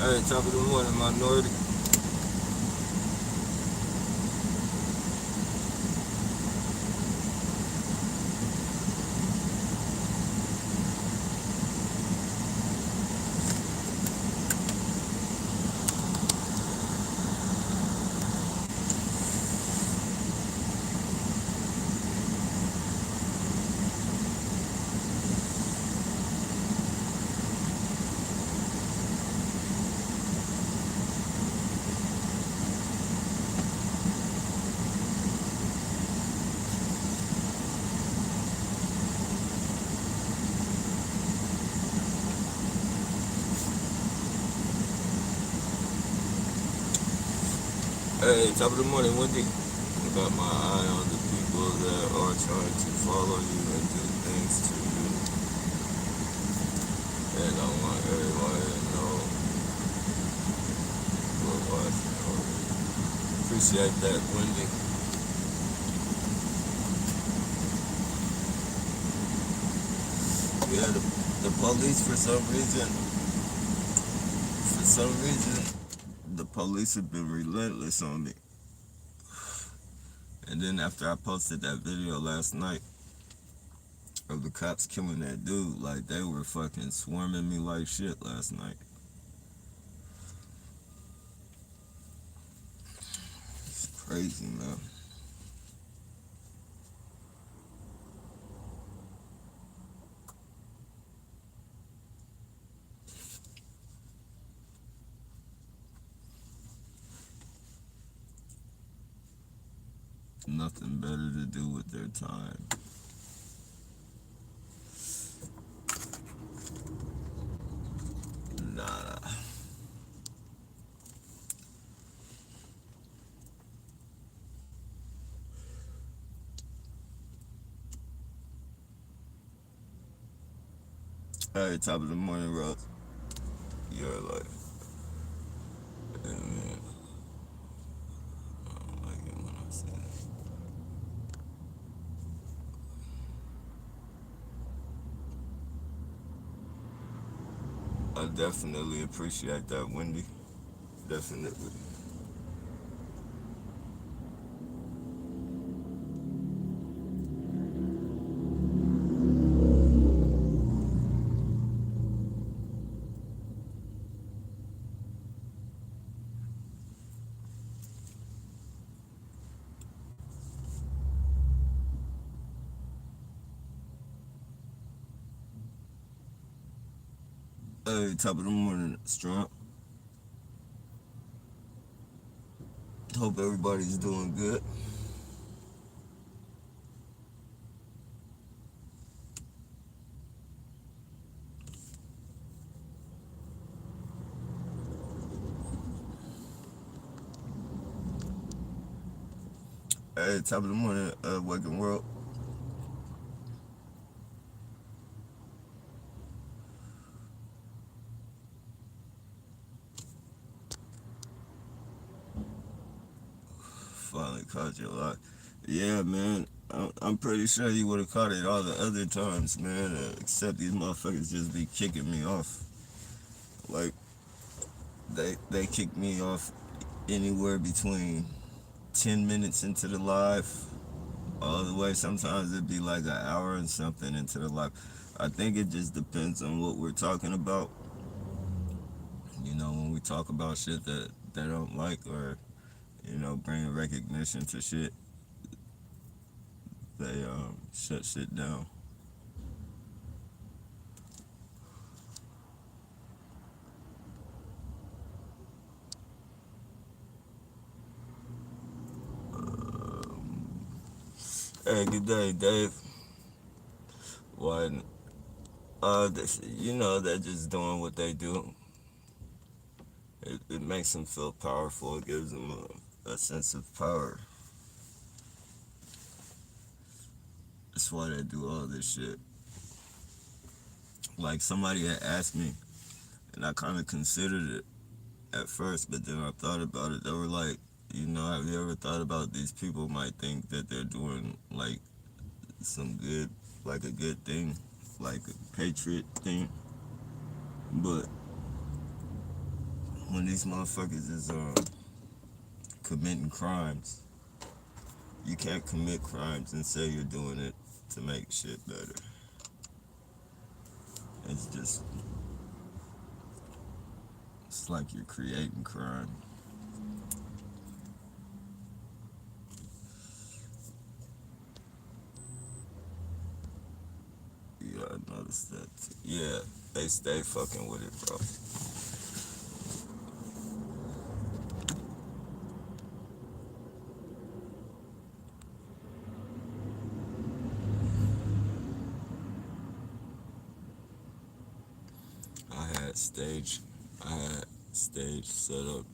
Hey, top of the morning, minority. Hey, top of the morning, Wendy. I got my eye on the people that are trying to follow you and do things to you. And I want everybody to know we're watching over you. Appreciate that, Wendy. Yeah, the police, for some reason, the police have been relentless on me. And then after I posted that video last night of the cops killing that dude, like they were fucking swarming me like shit last night. It's crazy, man. Nothing better to do with their time. Nada. Hey, top of the morning, Rose. You're like, hey, man, I don't like it when I say that. I definitely appreciate that, Wendy. Definitely. Hey, top of the morning, Strong. Hope everybody's doing good. Hey, top of the morning, Waking World. Finally caught you a lot. Yeah, man. I'm pretty sure you would have caught it all the other times, man. Except these motherfuckers just be kicking me off. Like they kick me off anywhere between 10 minutes into the live, all the way. Sometimes it'd be like an hour and something into the live. I think it just depends on what we're talking about. You know, when we talk about shit that they don't like, or bringing recognition to shit, they shut shit down. Hey, good day, Dave. Why? They're just doing what they do. It makes them feel powerful. It gives them a sense of power. That's why they do all this shit. Like somebody had asked me, and I kind of considered it at first, but then I thought about it. They were like, have you ever thought about these people might think that they're doing like some good, like a good thing, like a patriot thing, but when these motherfuckers is committing crimes, you can't commit crimes and say you're doing it to make shit better. It's just, it's like you're creating crime. Yeah, I noticed that. Yeah, they stay fucking with it, bro. I had stage, I had stage set up.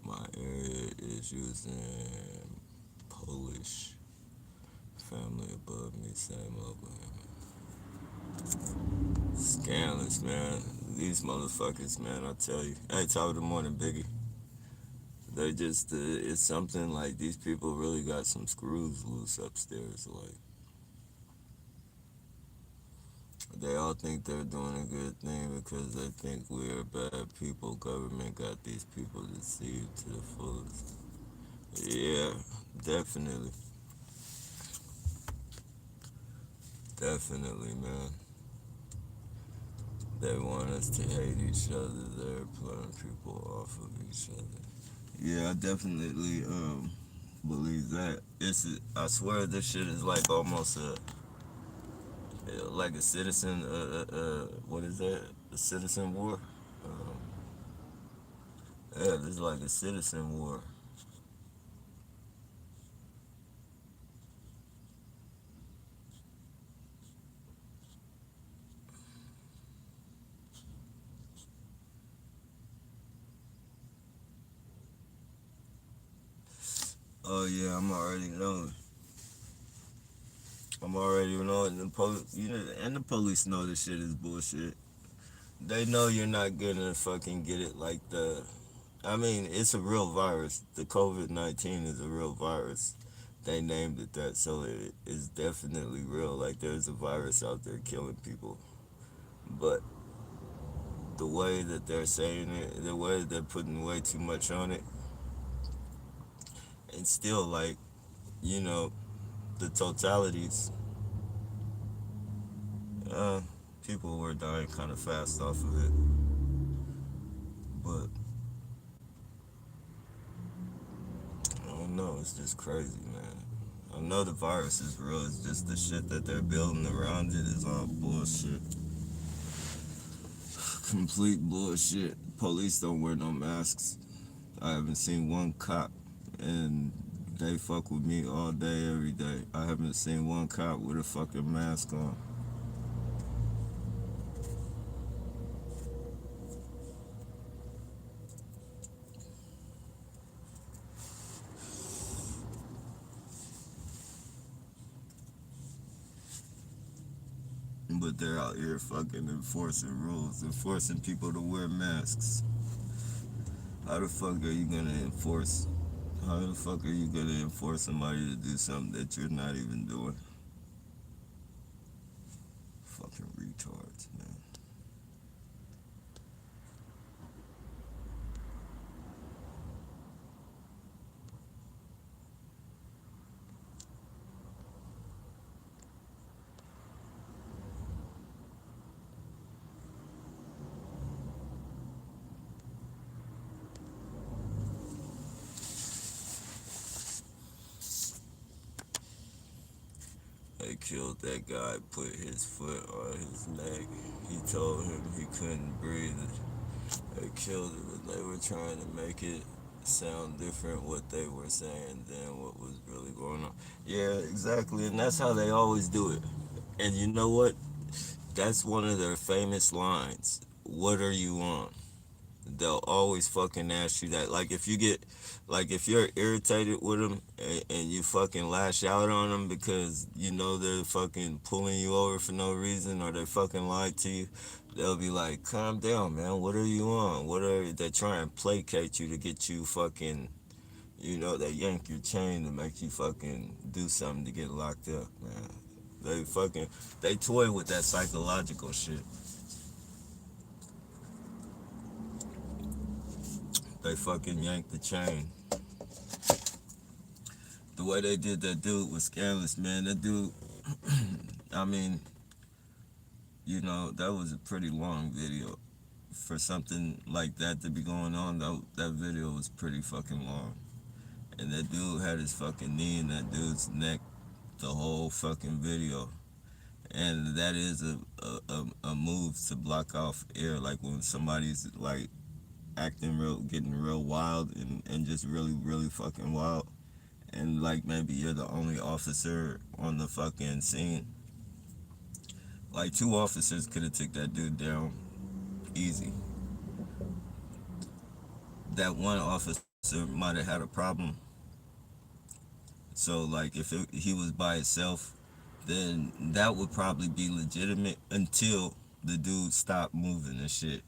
My area is using Polish family above me, same over. Scandalous, man. These motherfuckers, man, I tell you. Hey, top of the morning, Biggie. They just, it's something like these people really got some screws loose upstairs. Like, they all think they're doing a good thing because they think we're bad people. Government got these people deceived to the fullest. Yeah, definitely. Definitely, man. They want us to hate each other. They're pulling people off of each other. Yeah, I definitely believe that. I swear this shit is like almost like a citizen. What is that? A citizen war. Um, yeah, this is like a citizen war. Oh yeah, I'm already knowing. I'm already knowing the police. You know, and the police know this shit is bullshit. They know you're not gonna fucking get it like the. I mean, it's a real virus. The COVID-19 is a real virus. They named it that, so it is definitely real. Like there's a virus out there killing people, but the way that they're saying it, the way they're putting way too much on it, and still like you know the totalities, uh, people were dying kind of fast off of it. But I don't know, it's just crazy, man. I know the virus is real. It's just the shit that they're building around it is all bullshit. Complete bullshit. Police don't wear no masks. I haven't seen one cop, and they fuck with me all day, every day. I haven't seen one cop with a fucking mask on. But they're out here fucking enforcing rules, enforcing people to wear masks. How the fuck are you gonna enforce? How the fuck are you gonna enforce somebody to do something that you're not even doing? Fucking retards, man. They killed that guy, put his foot on his neck. He told him he couldn't breathe. They killed him and they were trying to make it sound different what they were saying than what was really going on. Yeah, exactly. And that's how they always do it. And you know what? That's one of their famous lines. What are you on? They'll always fucking ask you that. Like if you get, like if you're irritated with them and you fucking lash out on them because you know they're fucking pulling you over for no reason or they fucking lied to you, they'll be like, calm down, man. What are you on? What are they try and placate you to get you fucking, you know, they yank your chain to make you fucking do something to get locked up, man. They fucking, they toy with that psychological shit. they fucking yanked the chain. The way they did that dude was scandalous, man. That dude, I mean, that was a pretty long video. For something like that to be going on, that video was pretty fucking long. And that dude had his fucking knee in that dude's neck the whole fucking video. And that is a move to block off air, like when somebody's like getting real wild and just really, really fucking wild. And like maybe you're the only officer on the fucking scene. Like two officers could have took that dude down easy. That one officer might have had a problem. So like if he was by himself, then that would probably be legitimate until the dude stopped moving and shit.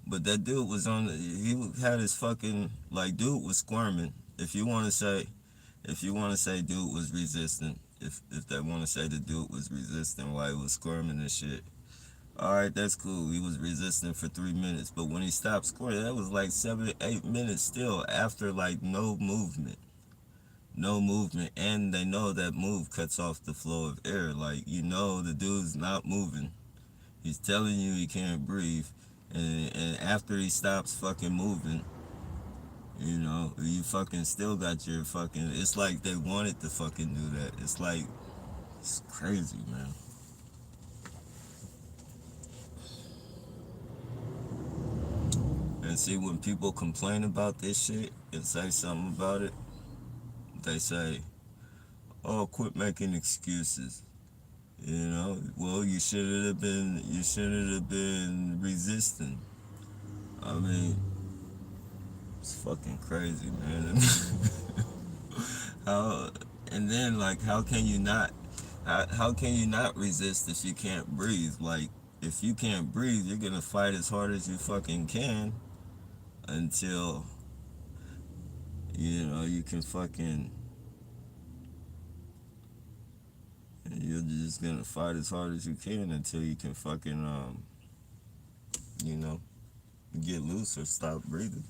But that dude was he had his fucking, like, dude was squirming. If you want to say dude was resisting, if they want to say the dude was resisting while he was squirming and shit, all right, that's cool. He was resisting for 3 minutes, but when he stopped squirming, that was like 7 8 minutes still after like no movement, and they know that move cuts off the flow of air. Like, the dude's not moving. He's telling you he can't breathe, and after he stops fucking moving, you fucking still got your fucking. It's like they wanted to fucking do that. It's like, it's crazy, man. And see, when people complain about this shit and say something about it, they say, "Oh, quit making excuses." Well, you should have been resisting. I mean, it's fucking crazy, man. how and then like how can you not resist if you can't breathe? Like, if you can't breathe, you're gonna fight as hard as you fucking can until you can fucking. You're just gonna fight as hard as you can until you can fucking you know get loose or stop breathing.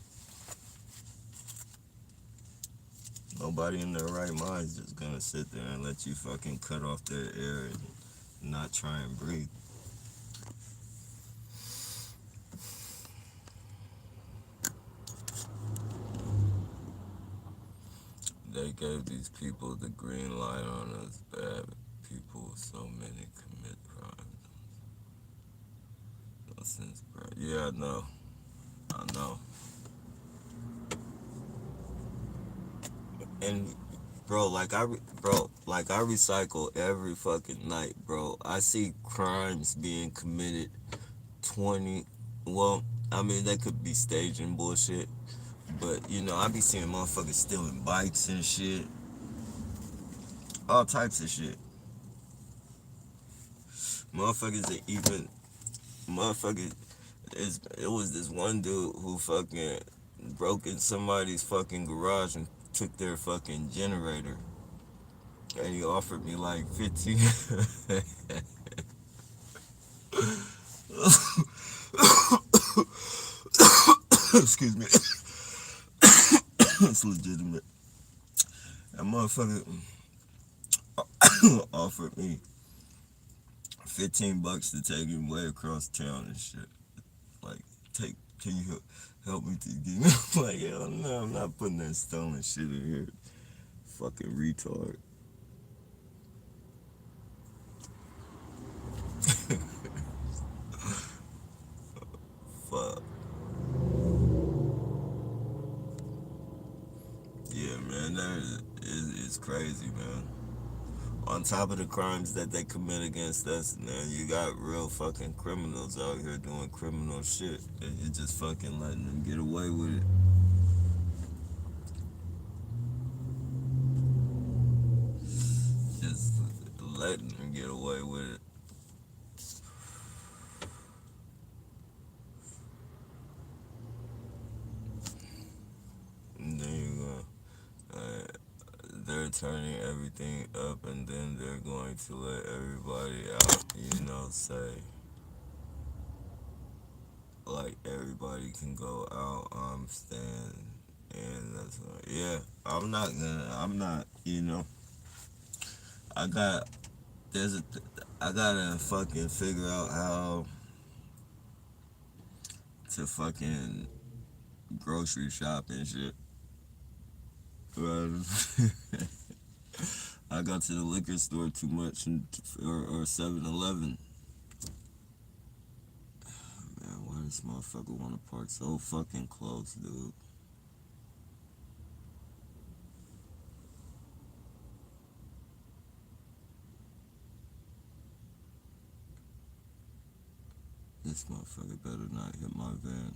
Nobody in their right mind is just gonna sit there and let you fucking cut off their air and not try and breathe. They gave these people the green light on us. Bad people, so many commit crimes. No sense, bro. Yeah, I know. And like I recycle every fucking night, bro. I see crimes being committed 20. Well, I mean, they could be staging bullshit, but I be seeing motherfuckers stealing bikes and shit, all types of shit. Motherfuckers that even motherfuckers. It was this one dude who fucking broke in somebody's fucking garage and took their fucking generator, and he offered me like 15. Excuse me. It's legitimate. That motherfucker offered me $15 to take him way across town and shit. Like, can you help me to get? Like, hell no, I'm not putting that stolen shit in here. Fucking retard. Fuck. Yeah, man, it's crazy, man. On top of the crimes that they commit against us, man, you got real fucking criminals out here doing criminal shit, and you're just fucking letting them get away with it. Just letting them get away with it. And then they're turning everything up, and then they're going to let everybody out, say, like everybody can go out. I'm staying, and that's yeah. I'm not. I got. There's a. I gotta fucking figure out how to fucking grocery shop and shit. Right. I go to the liquor store too much, or 7-Eleven. Man, why this motherfucker want to park so fucking close, dude? This motherfucker better not hit my van.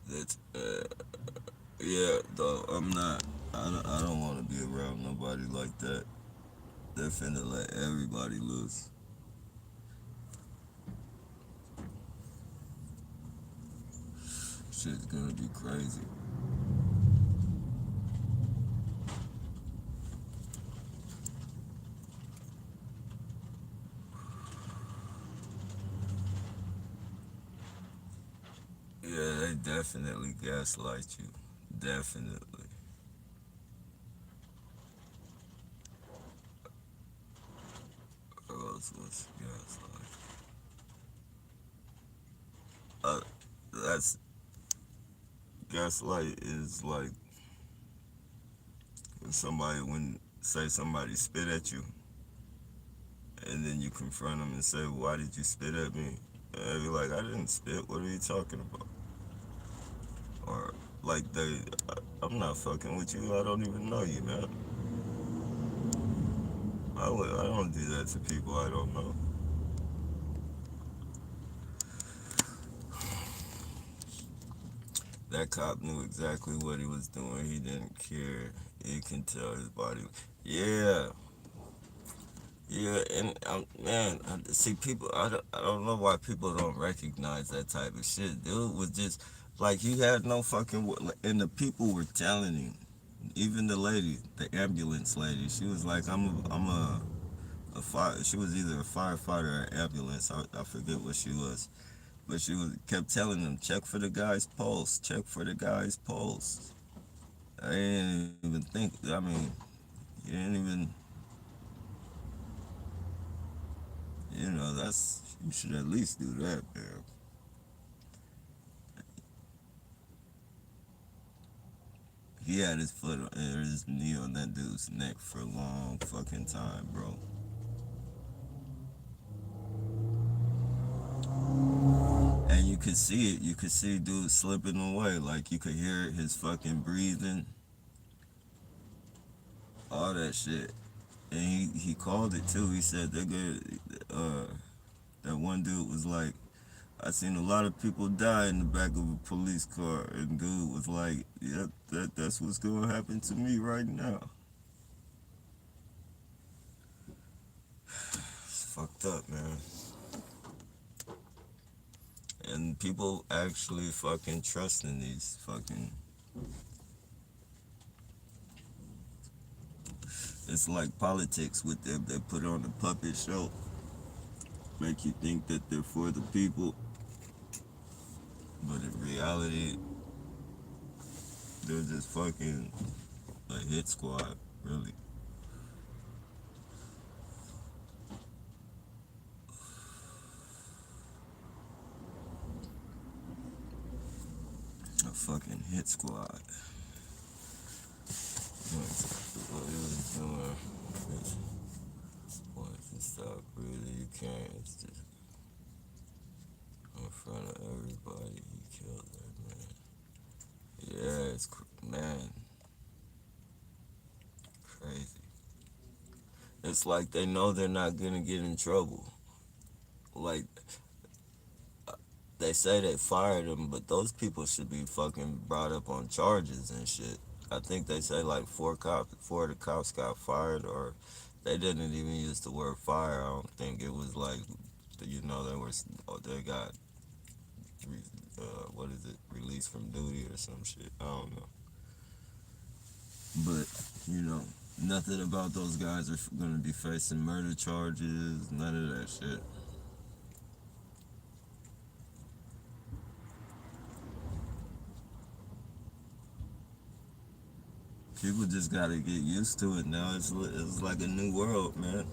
That's yeah, though I'm not. I don't want to be around nobody like that. They're finna let everybody loose. Shit's gonna be crazy. Yeah, they definitely gaslight you. Definitely. Or else what's gaslight? Uh, that's gaslight is like when say somebody spit at you, and then you confront them and say, "Why did you spit at me?" And they be like, "I didn't spit. What are you talking about?" Or like I'm not fucking with you. I don't even know you, man. I don't do that to people I don't know. That cop knew exactly what he was doing. He didn't care. You can tell his body. Yeah, yeah, and man, see people. I don't know why people don't recognize that type of shit. Dude was just like you had no fucking. And the people were telling him. Even the lady, the ambulance lady, she was like, a fire. She was either a firefighter or ambulance. I forget what she was, but she was kept telling them, check for the guy's pulse, check for the guy's pulse. I didn't even think. I mean, you didn't even. That's you should at least do that, man. He had his foot or his knee on that dude's neck for a long fucking time, bro. And you could see it. You could see dude slipping away. Like you could hear his fucking breathing, all that shit. And he called it too. He said that one dude was like, I seen a lot of people die in the back of a police car, and dude was like, "Yep, that's what's gonna happen to me right now." It's fucked up, man. And people actually fucking trusting these fucking. It's like politics with them. They put on a puppet show, make you think that they're for the people, but in reality, they're just fucking a hit squad, really. A fucking hit squad. What he was doing. Once you stop breathing, you can't. It's just in front of everybody. He killed that man. Yeah, man, crazy. It's like they know they're not gonna get in trouble. Like they say they fired him, but those people should be fucking brought up on charges and shit. I think they say like four of the cops got fired, or they didn't even use the word fire. I don't think it was like, they got what is it, released from duty or some shit. I don't know. But, you know, nothing about those guys are going to be facing murder charges, none of that shit. People just got to get used to it now. It's like a new world, man.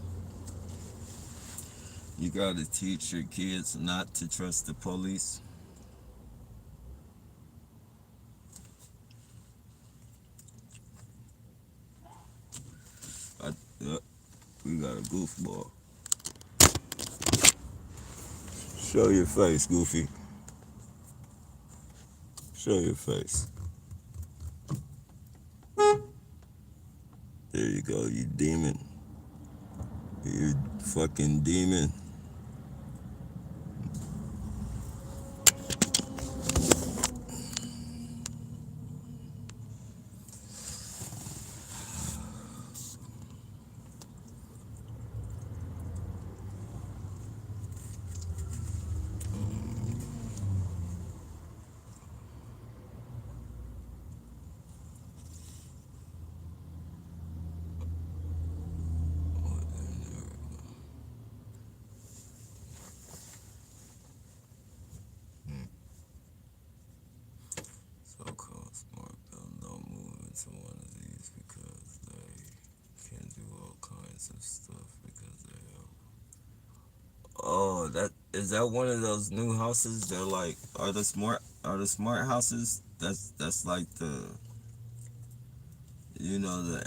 You got to teach your kids not to trust the police. I, uh, we got a goofball. Show your face, Goofy. Show your face. There you go, you demon. You fucking demon. So-called smart people don't move into one of these because they can do all kinds of stuff because they have. Oh, that is that one of those new houses? They're like, are the smart houses? That's like the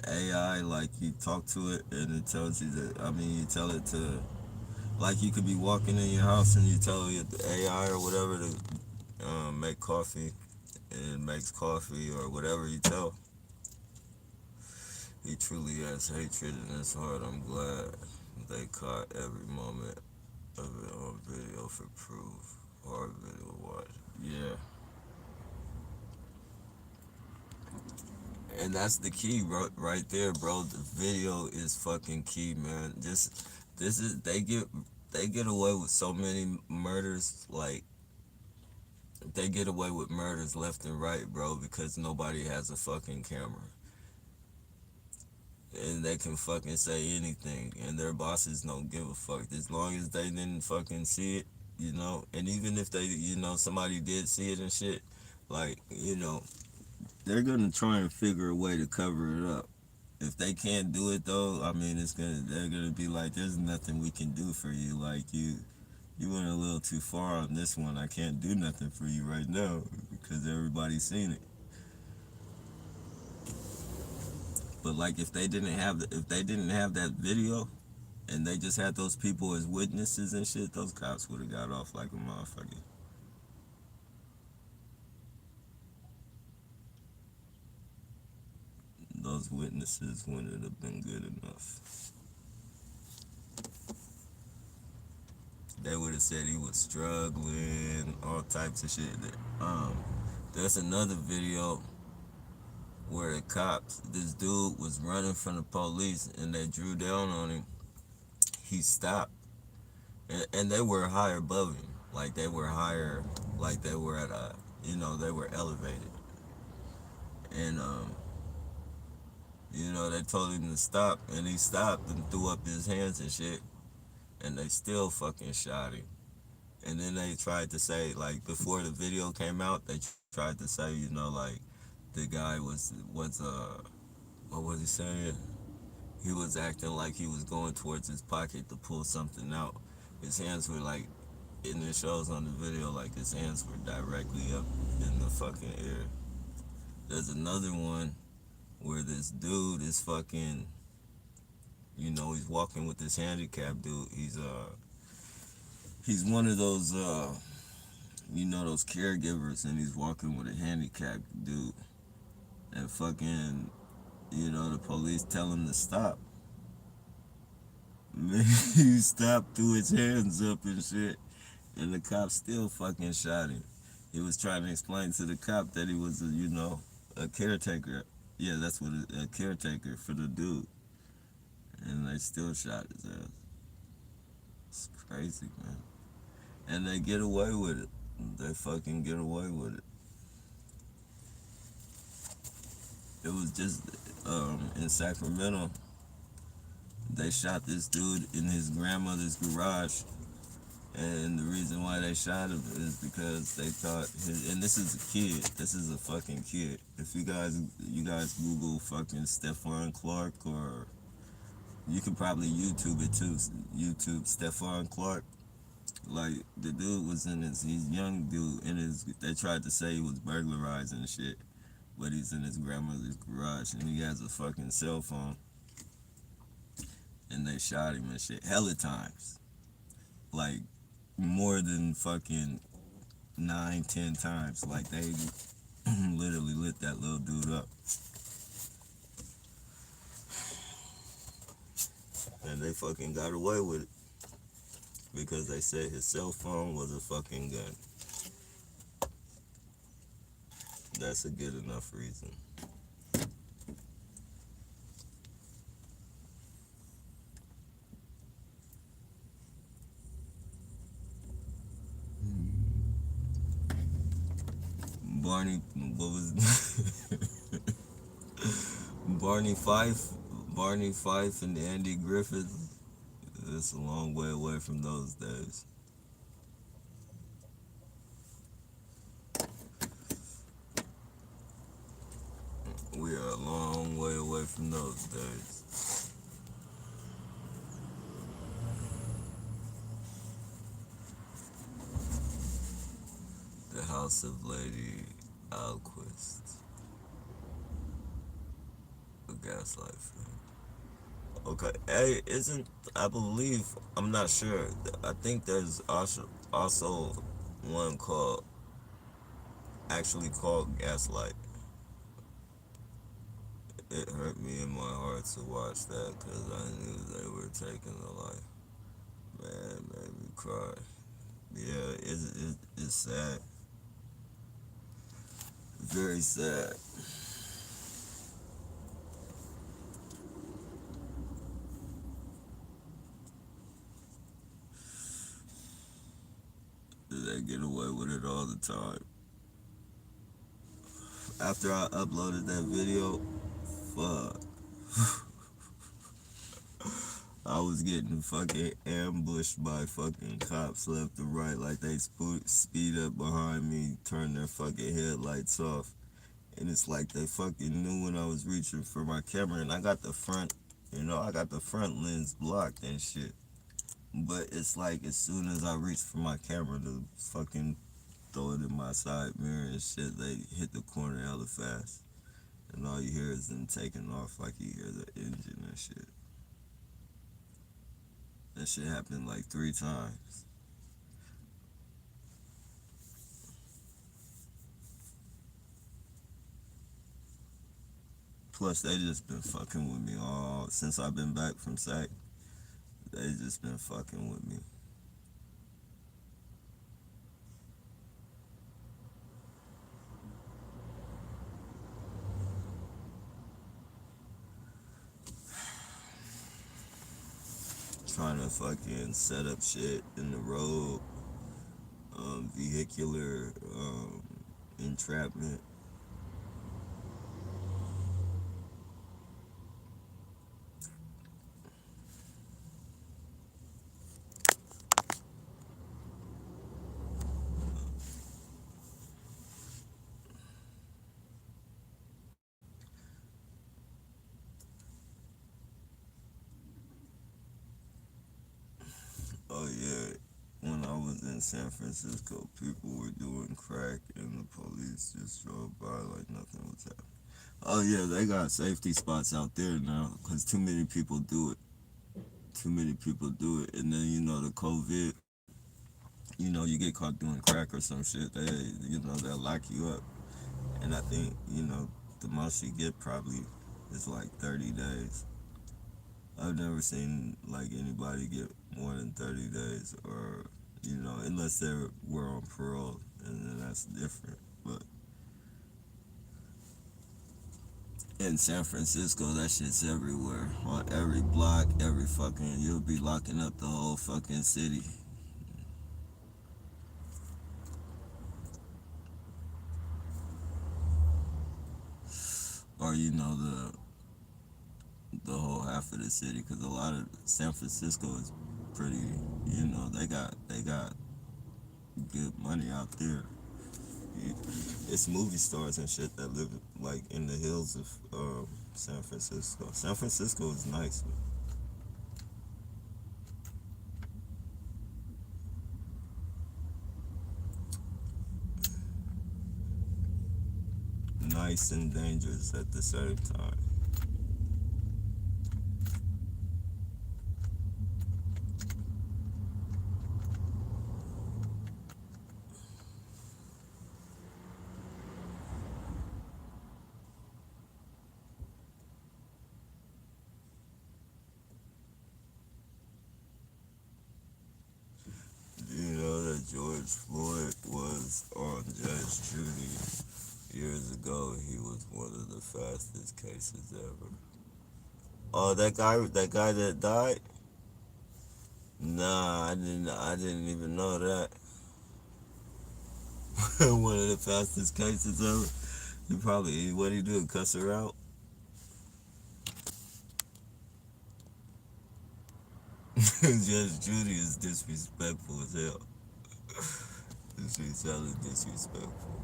AI, like you talk to it and it tells you that. I mean, you tell it to, like, you could be walking in your house and you tell it the AI or whatever to make coffee, and it makes coffee or whatever you tell. He truly has hatred in his heart. I'm glad they caught every moment of it on video for proof. Hard video watch. Yeah. And that's the key, bro, right there, bro. The video is fucking key, man. This is they get away with so many murders, like they get away with murders left and right, bro, because nobody has a fucking camera. And they can fucking say anything, and their bosses don't give a fuck as long as they didn't fucking see it, And even if they, somebody did see it and shit, like, they're gonna try and figure a way to cover it up. If they can't do it though, I mean, they're gonna be like, there's nothing we can do for you. Like you went a little too far on this one. I can't do nothing for you right now because everybody's seen it. But like, if they didn't have that video and they just had those people as witnesses and shit, those cops would have got off like a motherfucker. Those witnesses wouldn't have been good enough. They would have said he was struggling, all types of shit. Um, there's another video where this dude was running from the police and they drew down on him. He stopped, and they were higher above him, like they were higher, like they were at they were elevated, and they told him to stop, and he stopped and threw up his hands and shit, and they still fucking shot him. And then they tried to say, like, before the video came out, they tried to say, like, the guy was what was he saying? He was acting like he was going towards his pocket to pull something out. His hands were like, and it shows on the video, like his hands were directly up in the fucking air. There's another one where this dude is fucking, he's walking with this handicapped dude. He's one of those those caregivers, and he's walking with a handicapped dude, and fucking, the police tell him to stop. Man, he stopped, threw his hands up and shit, and the cop still fucking shot him. He was trying to explain to the cop that he was a caretaker. Yeah, that's what a caretaker for the dude, and they still shot his ass. It's crazy, man. And they get away with it. they fucking get away with it. It was just in Sacramento. They shot this dude in his grandmother's garage, and the reason why they shot him is because they thought and this is a kid. This is a fucking kid. If you guys Google fucking Stephon Clark, or you can probably YouTube it too. YouTube Stephon Clark. Like, the dude was in his, he's young dude in his. They tried to say he was burglarizing and shit, but he's in his grandmother's garage and he has a fucking cell phone, and they shot him and shit hella times, like more than fucking 9, 10 times. Like, they literally lit that little dude up, and they fucking got away with it because they said his cell phone was a fucking gun. That's a good enough reason. Barney, what was Barney Fife, Barney Fife and Andy Griffith? It's a long way away from those days. We are a long way away from those days. The House of Lady Alquist. A Gaslight film. Okay, hey, isn't, I believe, I'm not sure. I think there's also one actually called Gaslight. It hurt me in my heart to watch that because I knew they were taking the life. Man, it made me cry. Yeah, it's sad. Very sad. They get away with it all the time. After I uploaded that video, fuck, I was getting fucking ambushed by fucking cops left and right. Like, they speed up behind me, turn their fucking headlights off. And it's like they fucking knew when I was reaching for my camera. And I got the front, I got the front lens blocked and shit. But it's like, as soon as I reach for my camera to fucking throw it in my side mirror and shit, they hit the corner hella fast. And all you hear is them taking off, like you hear the engine and shit. That shit happened like 3 times. Plus, they just been fucking with me all since I've been back from SAC. They just been fucking with me. Trying to fucking set up shit in the road, vehicular entrapment. Oh yeah, when I was in San Francisco, people were doing crack and the police just drove by like nothing was happening. Oh yeah, they got safety spots out there now because too many people do it. Too many people do it, and then the COVID. You get caught doing crack or some shit. They'll lock you up, and I think the most you get probably is like 30 days. I've never seen like anybody get more than 30 days, or unless they were on parole, and then that's different. But in San Francisco, that shit's everywhere. On every block, every fucking, you'll be locking up the whole fucking city. or the whole half of the city, because a lot of San Francisco is pretty, they got good money out there. It's movie stars and shit that live like in the hills of San Francisco. San Francisco is nice. Nice and dangerous at the same time. Do you know that George Floyd was on Judge Judy years ago? He was one of the fastest cases ever. Oh, that guy that died? Nah, I didn't even know that. One of the fastest cases ever. He probably, what he do, cuss her out? Judge Judy is disrespectful as hell. She's hella disrespectful.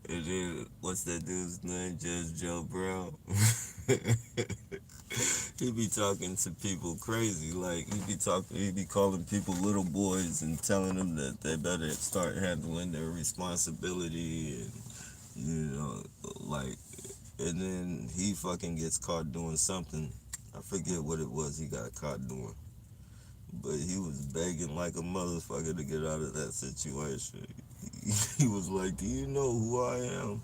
And then, what's that dude's name? Judge Joe Brown. He be talking to people crazy. Like he be calling people little boys and telling them that they better start handling their responsibility and like, and then he fucking gets caught doing something. I forget what it was he got caught doing, but he was begging like a motherfucker to get out of that situation. He was like, "Do you know who I am?"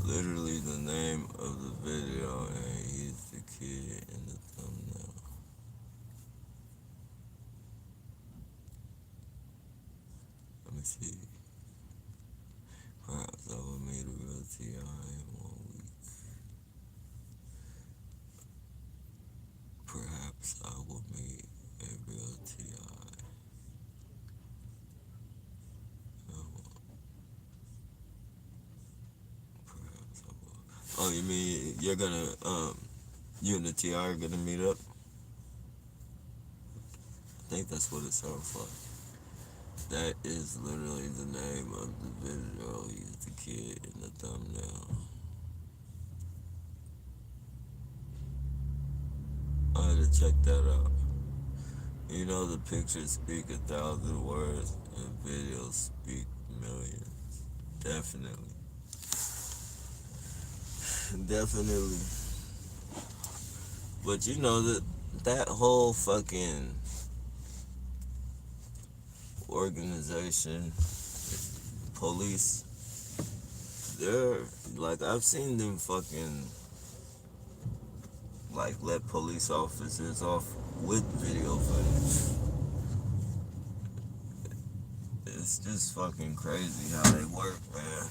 Literally the name of the video, and he's the kid in the thumbnail. Let me see. Perhaps I will meet a real T.I. in 1 week. Perhaps I will meet a real T.I. Perhaps I will. Oh, you mean you and the T.I. are gonna meet up? I think that's what it sounds like. That is literally the name of the video. He's the kid in the thumbnail. I had to check that out. You know, the pictures speak 1,000 words and videos speak millions. Definitely. Definitely. But you know that whole fucking organization, police, they're like, I've seen them fucking like let police officers off with video footage. It's just fucking crazy how they work, man.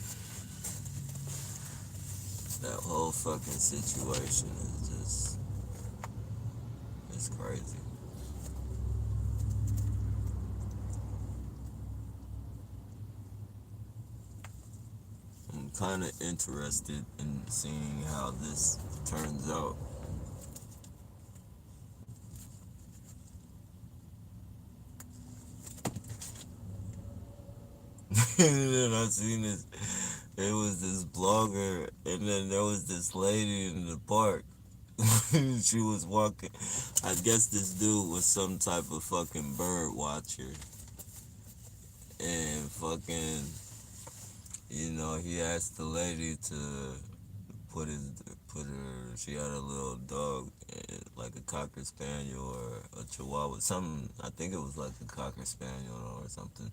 That whole fucking situation is just, it's crazy. I'm kind of interested in seeing how this turns out. And then I seen this, it was this blogger, and then there was this lady in the park. She was walking. I guess this dude was some type of fucking bird watcher. And fucking, he asked the lady to put his, put her, she had a little dog, like a Cocker Spaniel or a Chihuahua, something, I think it was like a Cocker Spaniel or something.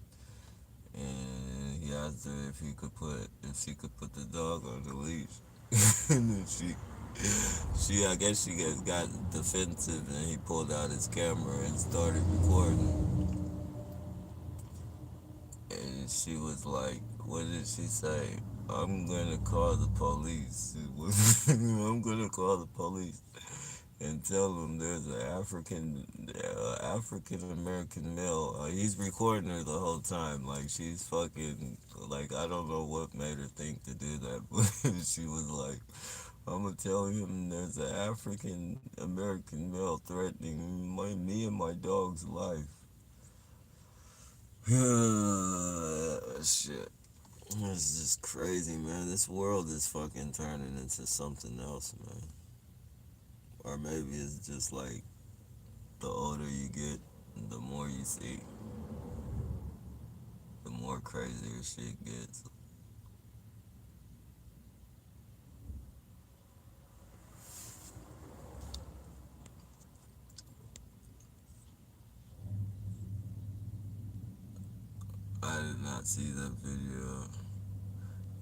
And he asked her if she could put the dog on the leash. And then I guess she got defensive, and he pulled out his camera and started recording. And she was like, what did she say? I'm gonna call the police. I'm gonna call the police and tell them there's an African American male. He's recording her the whole time. Like she's fucking. Like I don't know what made her think to do that, but she was like, "I'm gonna tell him there's an African American male threatening me and my dog's life." Shit. It's just crazy, man. This world is fucking turning into something else, man. Or maybe it's just like the older you get, the more you see, the more crazier shit gets. I did not see that video.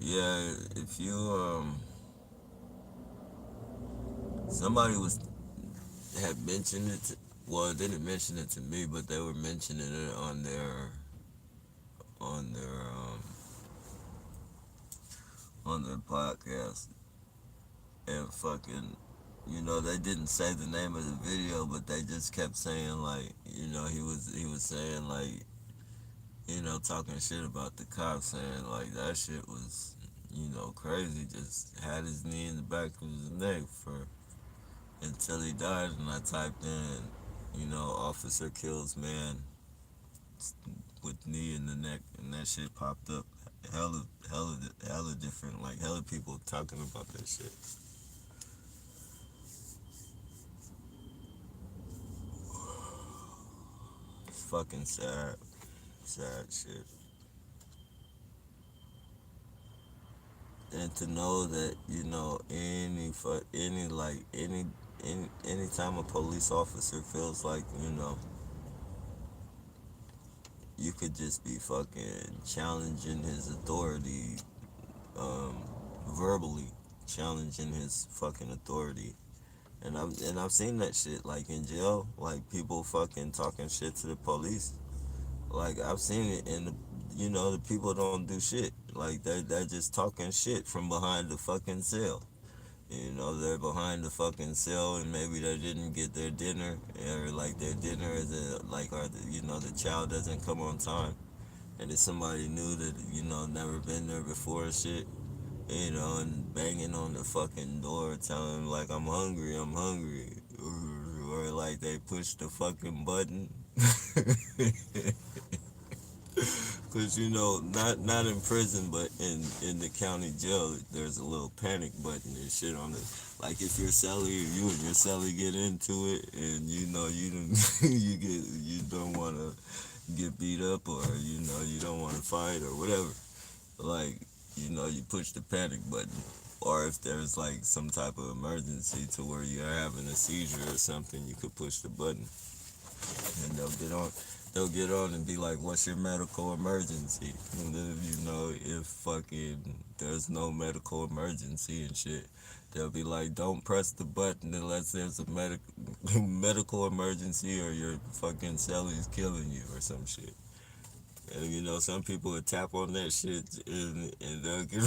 Yeah, if you somebody was had mentioned it. Well, they didn't mention it to me, but they were mentioning it on their on their podcast, and fucking, they didn't say the name of the video, but they just kept saying like, he was saying like, talking shit about the cops, saying like that shit was, crazy. Just had his knee in the back of his neck for until he died, and I typed in, officer kills man with knee in the neck, and that shit popped up. Hella different, like hella people talking about that shit. It's fucking sad, sad shit. And to know that any time a police officer feels like you could just be fucking challenging his authority, um, verbally challenging his fucking authority. And I've seen that shit like in jail, like people fucking talking shit to the police. Like I've seen it, and the people don't do shit. Like they're just talking shit from behind the fucking cell. They're behind the fucking cell, and maybe they didn't get their dinner, or like their dinner is or the child doesn't come on time, and it's somebody new that never been there before and shit. And banging on the fucking door, telling them like I'm hungry, or like they push the fucking button. Cause not in prison, but in the county jail, there's a little panic button and shit on it. Like if you and your cellie get into it, and you don't you don't want to get beat up, or you don't want to fight or whatever. Like you push the panic button. Or if there's like some type of emergency to where you're having a seizure or something, you could push the button, and they'll get on and be like, "What's your medical emergency?" And then if fucking there's no medical emergency and shit, they'll be like, "Don't press the button unless there's a medical emergency, or your fucking cellie's killing you or some shit." And some people would tap on that shit, and they'll get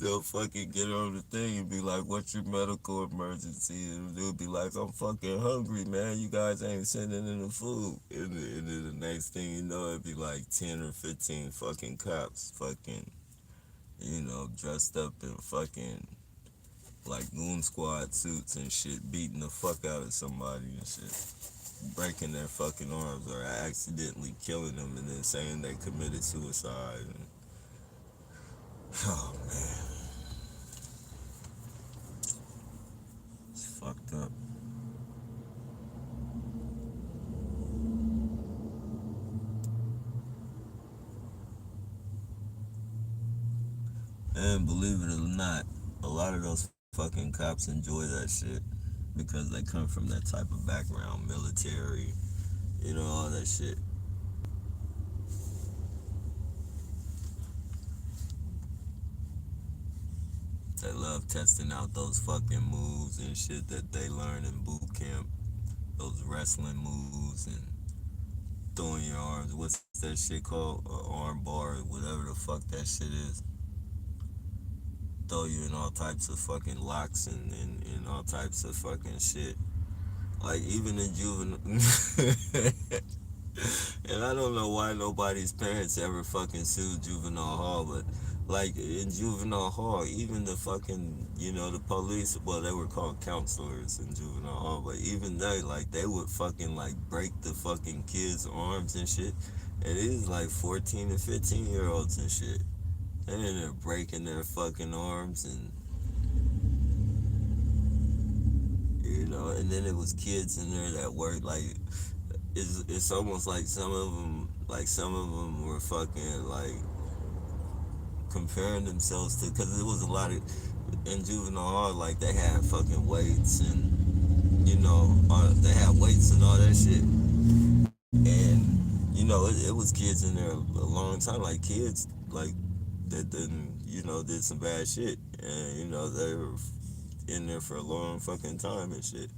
they'll fucking get on the thing and be like, "What's your medical emergency?" And they'll be like, "I'm fucking hungry, man. You guys ain't sending in the food." And then the next thing you know, it'd be like 10 or 15 fucking cops, fucking, dressed up in fucking like goon squad suits and shit, beating the fuck out of somebody and shit, breaking their fucking arms or accidentally killing them, and then saying they committed suicide. And, oh man, it's fucked up. And believe it or not, a lot of those fucking cops enjoy that shit because they come from that type of background, military, all that shit. They love testing out those fucking moves and shit that they learn in boot camp, those wrestling moves and throwing your arms. What's that shit called? Arm bar, whatever the fuck that shit is. Throw you in all types of fucking locks and all types of fucking shit. Like even in juvenile, and I don't know why nobody's parents ever fucking sued juvenile hall, but like in juvenile hall, even the fucking the police, well they were called counselors in juvenile hall, but even they like they would fucking like break the fucking kids' arms and shit, and it is like 14 and 15-year-olds and shit. They in there breaking their fucking arms and and then it was kids in there that worked like it's almost like some of them were fucking like comparing themselves to, because there was a lot of in juvenile hall, like they had fucking weights and they had weights and all that shit, and it was kids in there a long time, like kids like that then did some bad shit, and they were in there for a long fucking time and shit.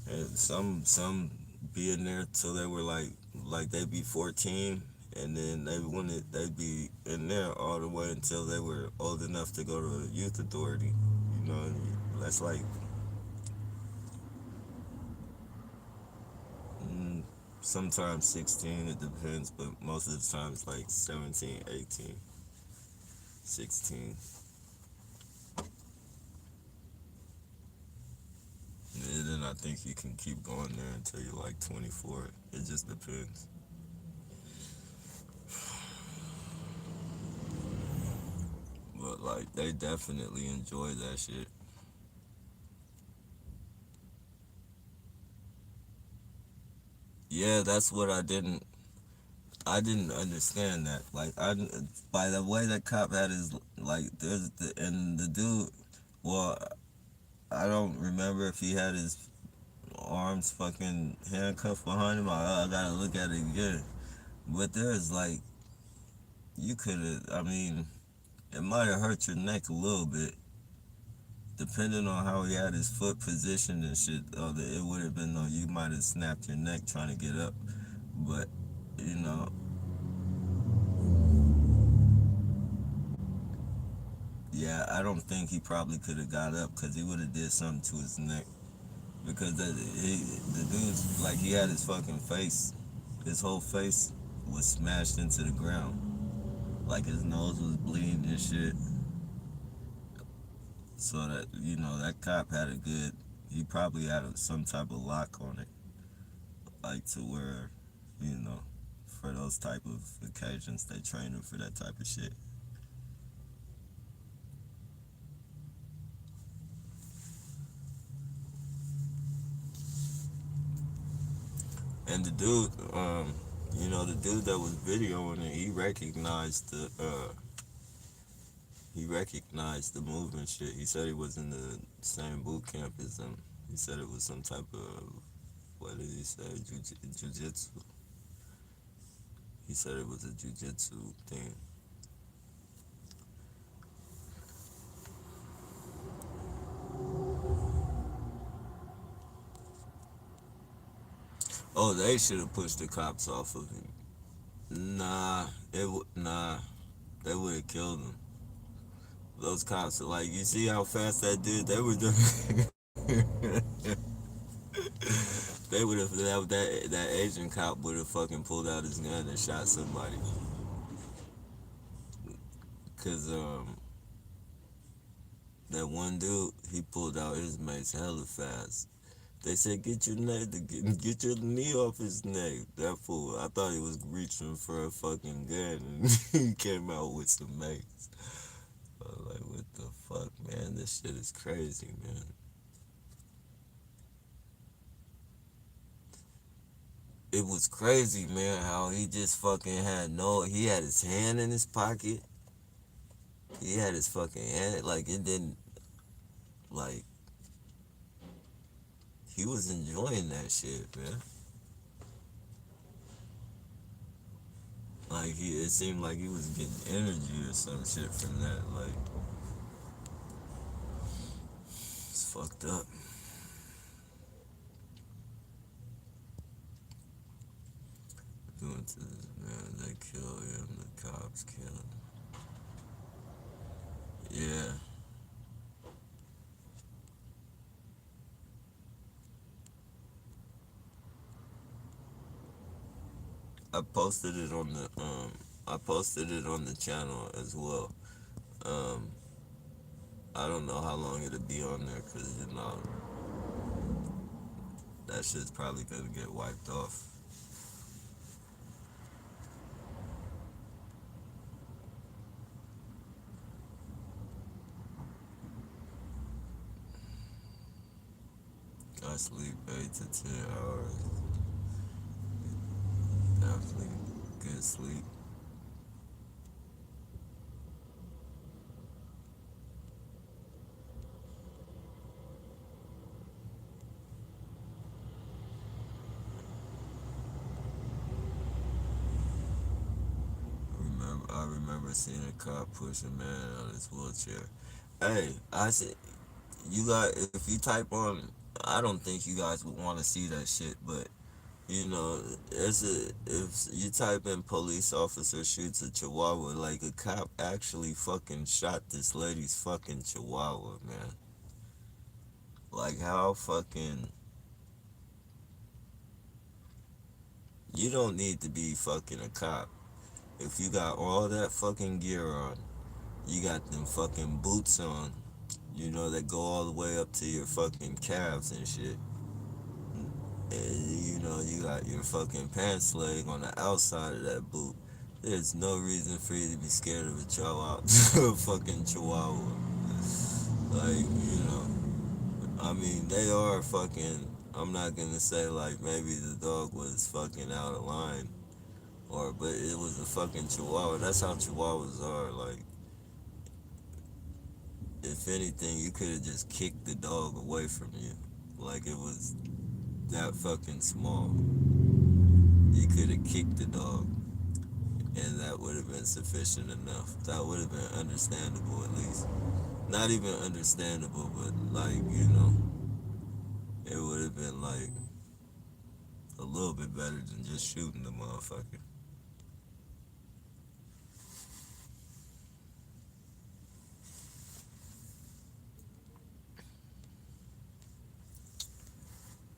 And some be in there till they were like they'd be 14, and then they'd be in there all the way until they were old enough to go to youth authority. And that's like mm, sometimes 16, it depends, but most of the time it's like 17, 18, 16. And then I think you can keep going there until you're like 24. It just depends. But like they definitely enjoy that shit. Yeah, that's what I didn't understand that. Like by the way that cop had his like and the dude, well, I don't remember if he had his arms fucking handcuffed behind him. I gotta look at it again. But there's like you could have. I mean, it might have hurt your neck a little bit, depending on how he had his foot positioned and shit. It would have been though. You might have snapped your neck trying to get up, but you know, yeah, I don't think he probably could have got up because he would have did something to his neck. Because the dude's like he had his fucking face, his whole face was smashed into the ground. Like his nose was bleeding and shit. So that that cop had a good. He probably had some type of lock on it, like to where, you know, for those type of occasions they train him for that type of shit. And the dude, the dude that was videoing it, he recognized the move and shit. He said he was in the same boot camp as them. He said it was some type of, what did he say, jujitsu. He said it was a jujitsu thing. Oh, they should have pushed the cops off of him. Nah, they would have killed him. Those cops are like, you see how fast that dude? They were doing. They would have that Asian cop would have fucking pulled out his gun and shot somebody. Cause that one dude, he pulled out his mace hella fast. They said get your knee off his neck. That fool, I thought he was reaching for a fucking gun, and he came out with some mace. I was like, what the fuck, man? This shit is crazy, man. It was crazy, man, how he just fucking he had his hand in his pocket. He had his fucking hand, like, it didn't, like, he was enjoying that shit, man. Like, it seemed like he was getting energy or some shit from that. Like, it's fucked up. sentences, man. They kill him. The cops kill him. Yeah, I posted it on the I posted it on the channel as well. Um, I don't know how long it'll be on there because that shit's probably gonna get wiped off. I sleep 8 to 10 hours. Definitely good sleep. I remember seeing a cop push a man out of his wheelchair. Hey, I said you got if you type on. I don't think you guys would want to see that shit, but you know, if you type in police officer shoots a chihuahua, like a cop actually fucking shot this lady's fucking chihuahua, man. Like how fucking you don't need to be fucking a cop if you got all that fucking gear on. You got them fucking boots on, you know, that go all the way up to your fucking calves and shit. And, you know, you got your fucking pants leg on the outside of that boot. There's no reason for you to be scared of a chihuahua, a fucking chihuahua. Like, you know, I mean, they are fucking. I'm not gonna say like maybe the dog was fucking out of line, but it was a fucking chihuahua. That's how chihuahuas are. Like, if anything, you could have just kicked the dog away from you. Like it was that fucking small. You could have kicked the dog, and that would have been sufficient enough. That would have been understandable at least. Not even understandable, but like, you know, it would have been like a little bit better than just shooting the motherfucker.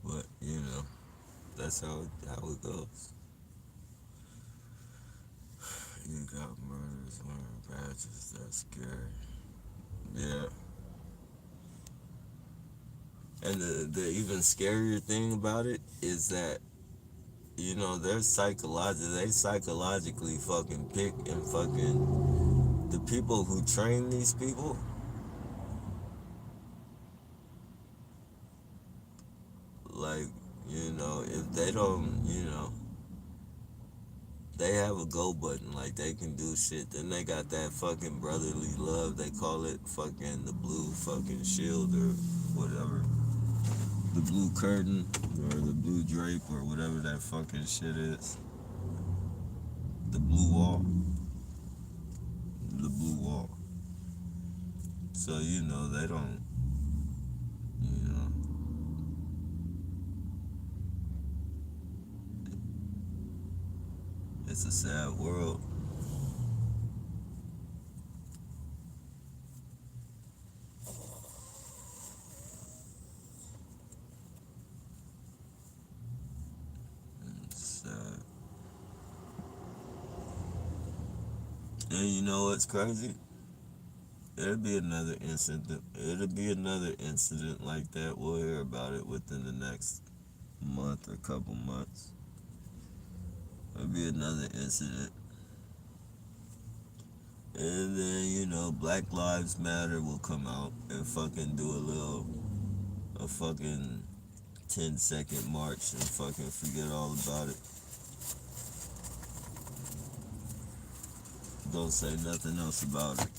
But, you know, that's how it goes. You got murders wearing badges, that's scary. Yeah. And the even scarier thing about it is that, you know, they psychologically fucking pick and fucking the people who train these people, like, you know, if they don't, you know, they have a go button, like they can do shit. Then they got that fucking brotherly love, they call it fucking the blue fucking shield or whatever. The blue curtain or the blue drape or whatever that fucking shit is. The blue wall. The blue wall. So, you know, they don't, you know, it's a sad world. It's sad. And you know what's crazy? It'll be another incident. It'll be another incident like that. We'll hear about it within the next month or couple months. It'll be another incident. And then, you know, Black Lives Matter will come out and fucking do a fucking 10-second march and fucking forget all about it. Don't say nothing else about it.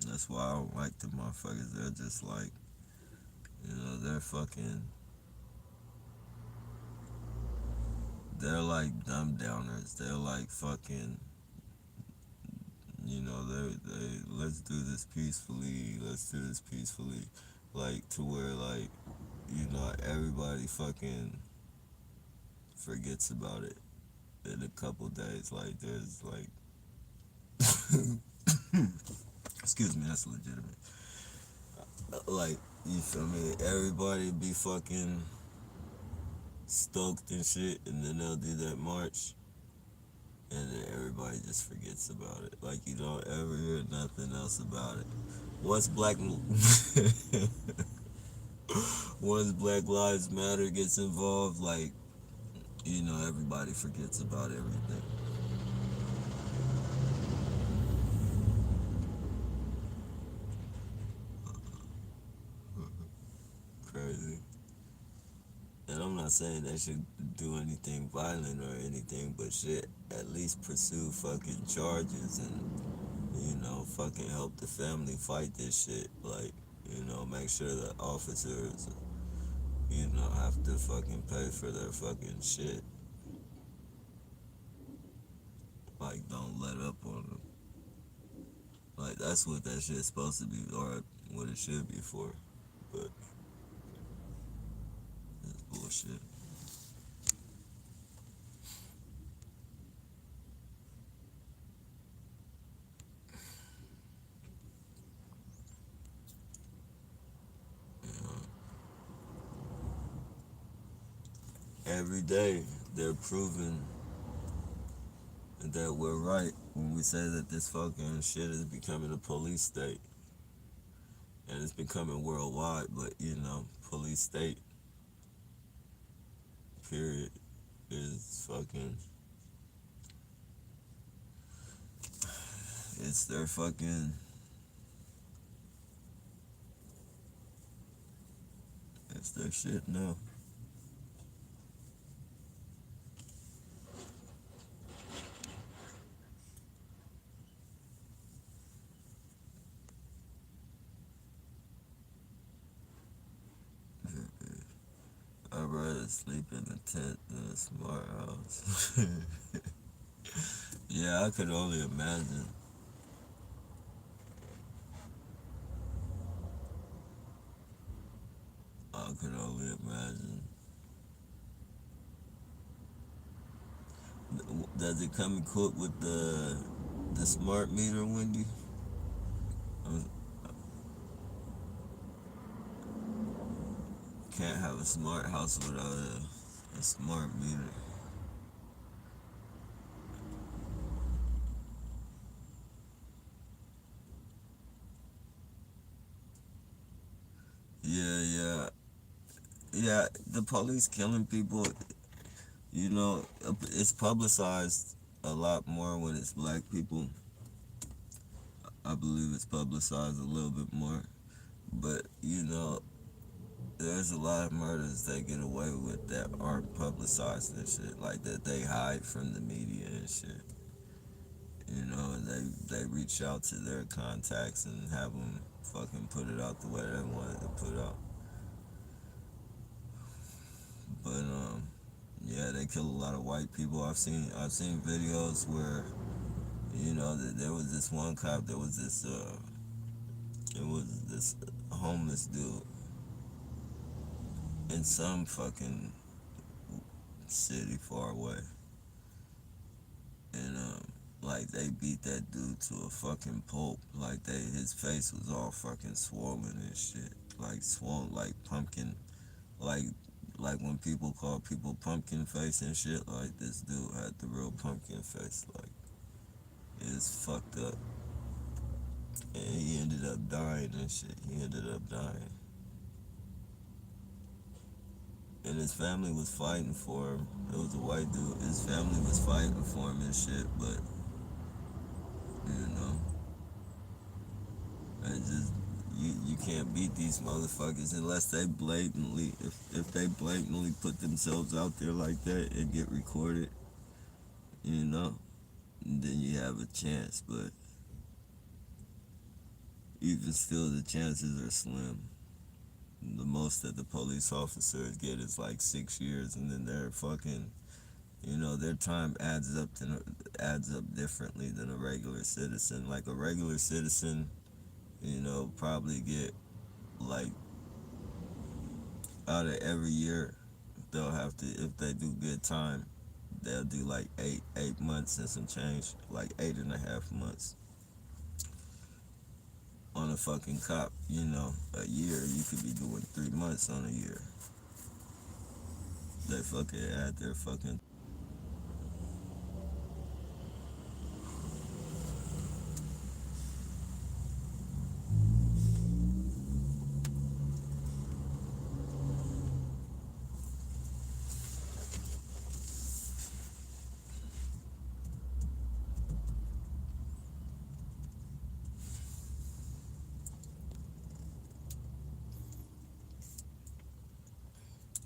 That's why I don't like the motherfuckers. They're just like, you know, they're like dumb downers. They're like fucking, let's do this peacefully, let's do this peacefully, like to where like everybody fucking forgets about it in a couple days. Like there's like, excuse me, that's legitimate. Like you feel me? Everybody be fucking stoked and shit, and then they'll do that march, and then everybody just forgets about it. Like you don't ever hear nothing else about it. Once black, once Black Lives Matter gets involved, like everybody forgets about everything. Crazy. And I'm not saying they should do anything violent or anything, but shit, at least pursue fucking charges and fucking help the family fight this shit. Like, make sure that officers, have to fucking pay for their fucking shit. Like, don't let up on them. Like, that's what that shit's supposed to be, or what it should be for. But it's bullshit. You know? Every day they're proving that we're right when we say that this fucking shit is becoming a police state. And it's becoming worldwide, but police state, period, is fucking, it's their fucking, it's their shit now. I'd rather sleep in a tent than a smart house. Yeah, I could only imagine. I could only imagine. Does it come equipped with the smart meter, Wendy? Um, Can't have a smart house without a smart meter. Yeah, yeah, yeah. The police killing people, it's publicized a lot more when it's black people. I believe it's publicized a little bit more. But, there's a lot of murders they get away with that aren't publicized and shit. Like that they hide from the media and shit. And they reach out to their contacts and have them fucking put it out the way they wanted to put out. But yeah, they kill a lot of white people. I've seen videos where that there was this one cop. There was this it was this homeless dude in some fucking city far away, and like they beat that dude to a fucking pulp. Like his face was all fucking swollen and shit, like swollen, like pumpkin, like like when people call people pumpkin face and shit. Like this dude had the real pumpkin face. Like it's fucked up, and he ended up dying and shit. He ended up dying. And his family was fighting for him. It was a white dude. His family was fighting for him and shit, but you know, it just you can't beat these motherfuckers unless they blatantly if they blatantly put themselves out there like that and get recorded, you know, then you have a chance. But even still, the chances are slim. The most that the police officers get is like 6 years, and then they're fucking their time adds up differently than a regular citizen. Like a regular citizen, Probably get like out of every year, they'll have to, if they do good time, they'll do like 8 months and some change, like 8.5 months on a fucking cop. A year you could be doing 3 months on a year. They fucking add their fucking.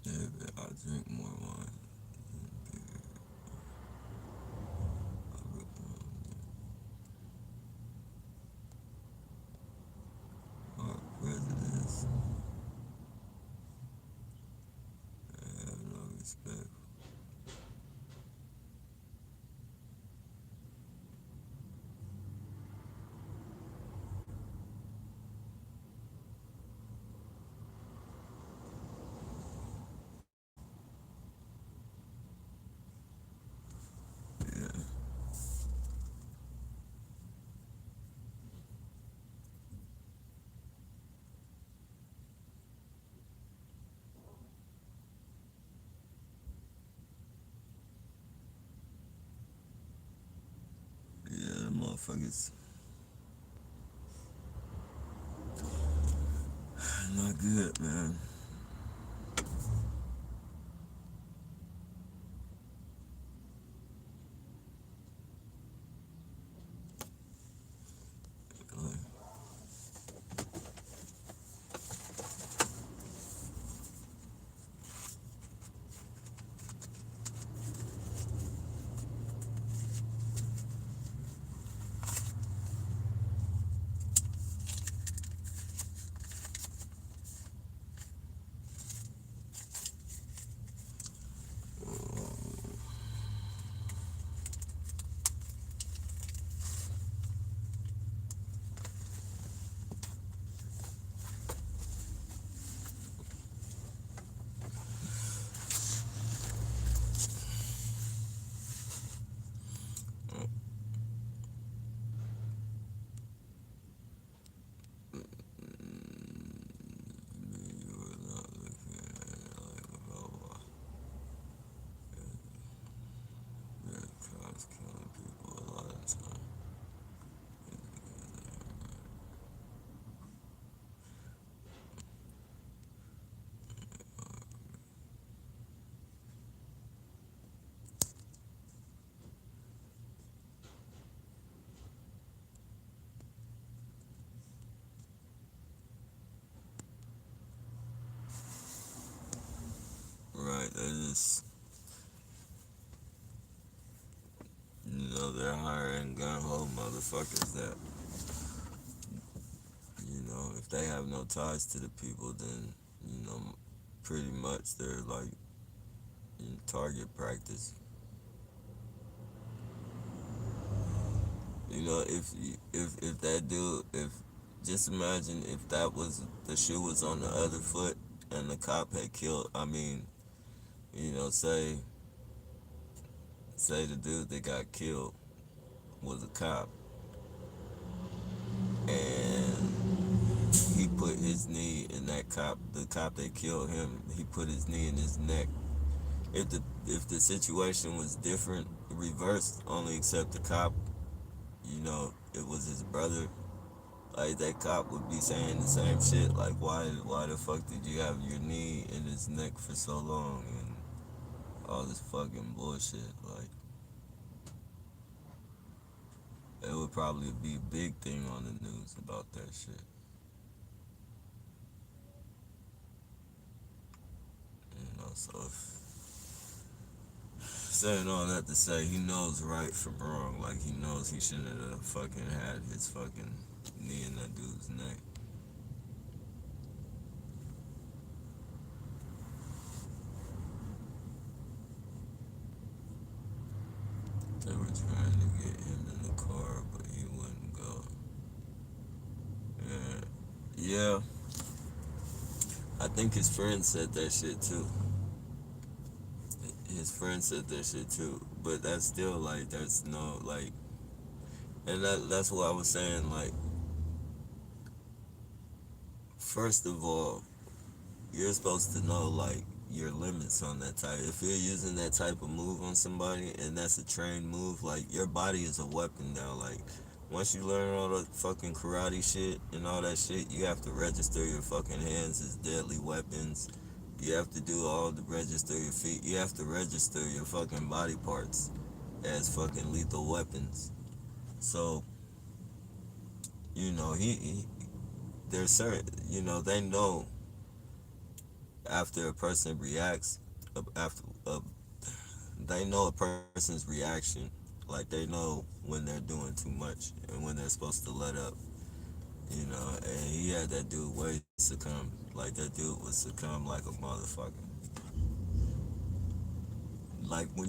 Yeah, I drink more wine. Our presidents have no respect. Yeah, yeah, the motherfuckers not good, man. Like, you were not looking at it like a robot. Yeah, cops killing people a lot of time. Right, they just, they're hiring gun hole motherfuckers that, if they have no ties to the people, then, pretty much they're like in target practice. If that dude, if just imagine if that was the shoe was on the other foot and the cop had killed. I mean, say the dude that got killed was a cop and he put his knee in the cop that killed him. He put his knee in his neck. If the situation was different, reversed, only except the cop, it was his brother. Like that cop would be saying the same shit. Like why the fuck did you have your knee in his neck for so long and all this fucking bullshit. Like it would probably be a big thing on the news about that shit. So saying all that to say he knows right from wrong. Like he knows he shouldn't have fucking had his fucking knee in that dude's neck. They were trying to get him in the car, but he wouldn't go. Yeah. Yeah, I think his friend said that shit too. His friend said that shit too. But that's still like, there's no like, and that's what I was saying. Like, first of all, you're supposed to know like your limits on that type. If you're using that type of move on somebody and that's a trained move, like your body is a weapon now. Like once you learn all the fucking karate shit and all that shit, you have to register your fucking hands as deadly weapons. You have to do all the register your feet. You have to register your fucking body parts as fucking lethal weapons. So, he there's certain, they know after a person reacts, after they know a person's reaction. Like they know when they're doing too much and when they're supposed to let up. And he had that dude way succumb. Like that dude was succumb like a motherfucker. Like when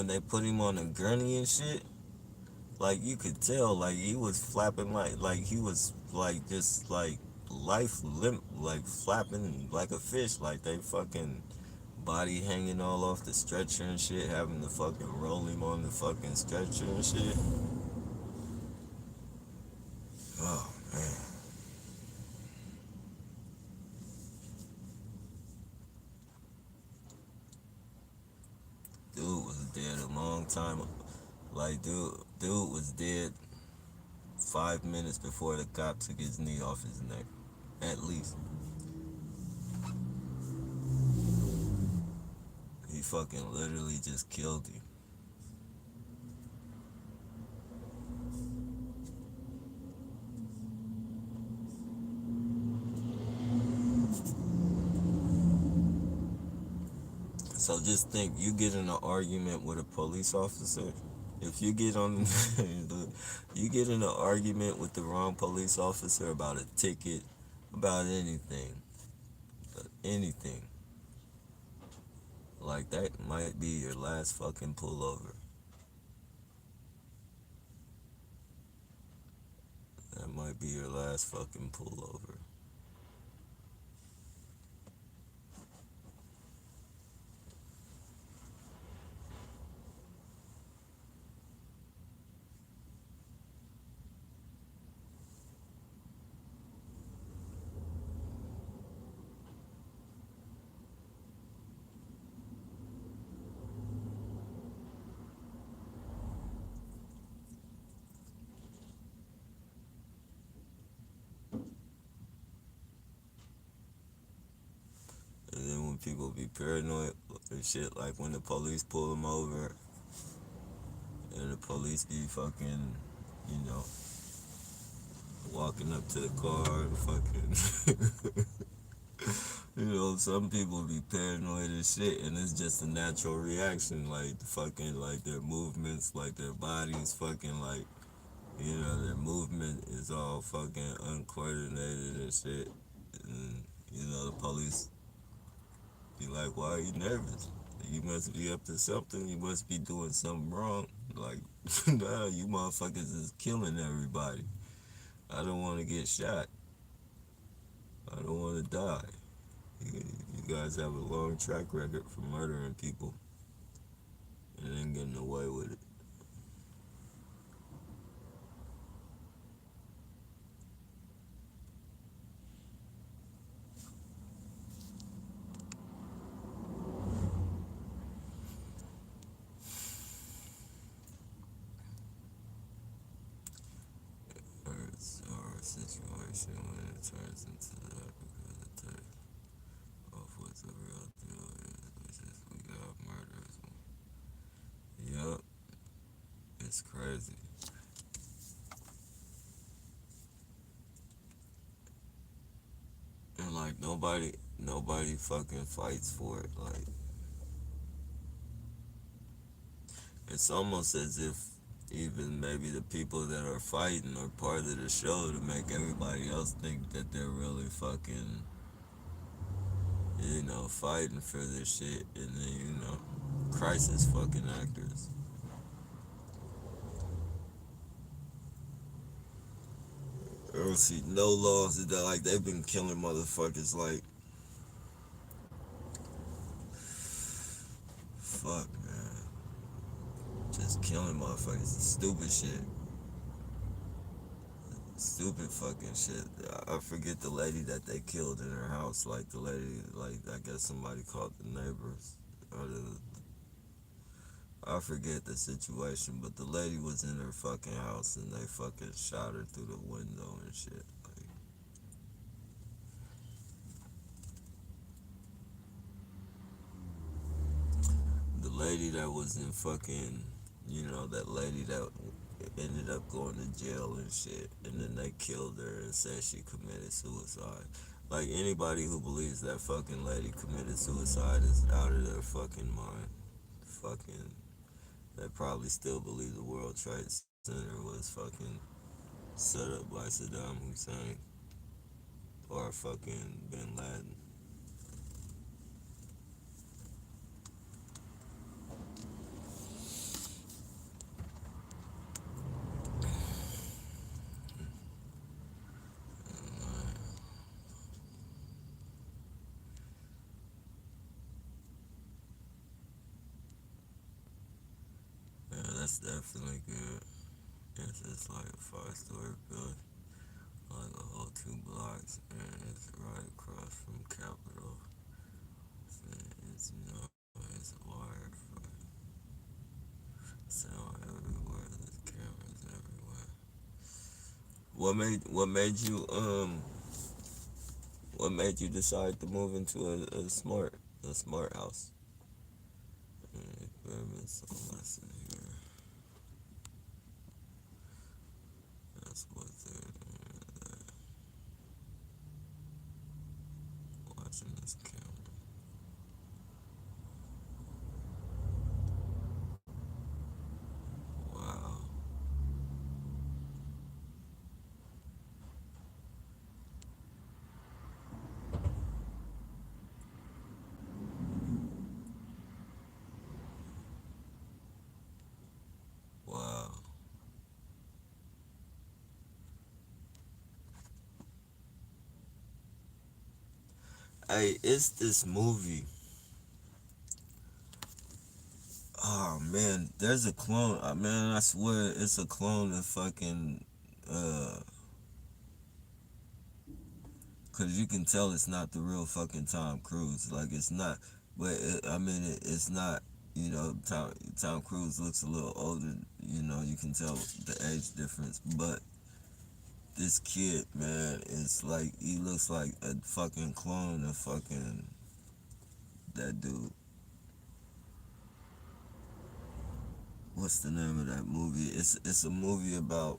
they put him on a gurney and shit, like you could tell, like he was flapping like he was like just like life limp, like flapping like a fish, like they fucking body hanging all off the stretcher and shit, having to fucking roll him on the fucking stretcher and shit. Oh man, dude was dead a long time. Like dude was dead 5 minutes before the cop took his knee off his neck, at least. He fucking literally just killed him. So just think, you get in an argument with a police officer. If you get on, you get in an argument with the wrong police officer about a ticket, about anything, like that might be your last fucking pullover. That might be your last fucking pullover. And then when people be paranoid and shit, like when the police pull them over and the police be fucking, you know, walking up to the car and fucking some people be paranoid as shit, and it's just a natural reaction. Like the fucking, like their movements, like their bodies, fucking like, their movement is all fucking uncoordinated and shit. And the police be like, "Why are you nervous? You must be up to something. You must be doing something wrong." Like, nah, you motherfuckers is killing everybody. I don't want to get shot. I don't want to die. You guys have a long track record for murdering people and then getting away with it. Or a situation when it turns into that because it takes off what's a real deal is, which is we got murders. Yup, it's crazy. And like nobody fucking fights for it. Like it's almost as if even maybe the people that are fighting are part of the show to make everybody else think that they're really fucking, fighting for this shit, and then crisis fucking actors. I don't see no laws that like they've been killing motherfuckers like fuck man. Just killing motherfuckers. Stupid shit. Stupid fucking shit. I forget the lady that they killed in her house. Like the lady, like I guess somebody called the neighbors. Or I forget the situation, but the lady was in her fucking house and they fucking shot her through the window and shit. Like, the lady that was in fucking, that lady that ended up going to jail and shit, and then they killed her and said she committed suicide. Like anybody who believes that fucking lady committed suicide is out of their fucking mind. Fucking, they probably still believe the World Trade Center was fucking set up by Saddam Hussein or fucking Bin Laden. Yeah, that's definitely good. It's just like a five-story building, like a whole 2 blocks, and it's right across from Capitol. It's it's wired for sound everywhere. There's cameras everywhere. What made you decide to move into a smart house? Experiments on lesson here. That's what they're watching this camera. Wow. Wow. Hey, it's this movie. Oh man, there's a clone. Man, I swear it's a clone of fucking. Uh, Cause you can tell it's not the real fucking Tom Cruise. Like it's not. But it's not. Tom Cruise looks a little older. You can tell the age difference. But this kid, man, it's like he looks like a fucking clone of fucking that dude. What's the name of that movie? It's a movie about.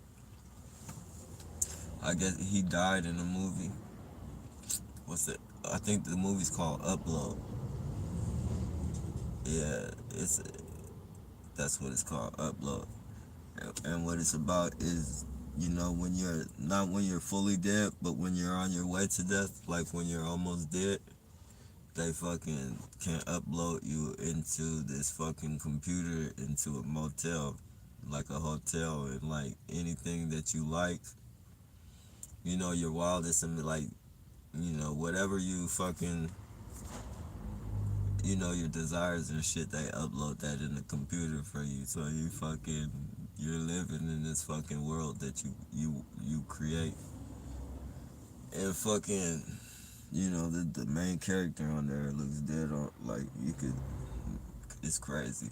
I guess he died in a movie. What's it? I think the movie's called Upload. Yeah, that's what it's called, Upload. And what it's about is, when you're not when you're fully dead, but when you're on your way to death, like when you're almost dead, they fucking can upload you into this fucking computer into a motel, like a hotel, and like anything that you like, your wildest and like, whatever you fucking your desires and shit, they upload that in the computer for you. So you're living in this fucking world that you create. And fucking, the main character on there looks dead on, like, you could, it's crazy.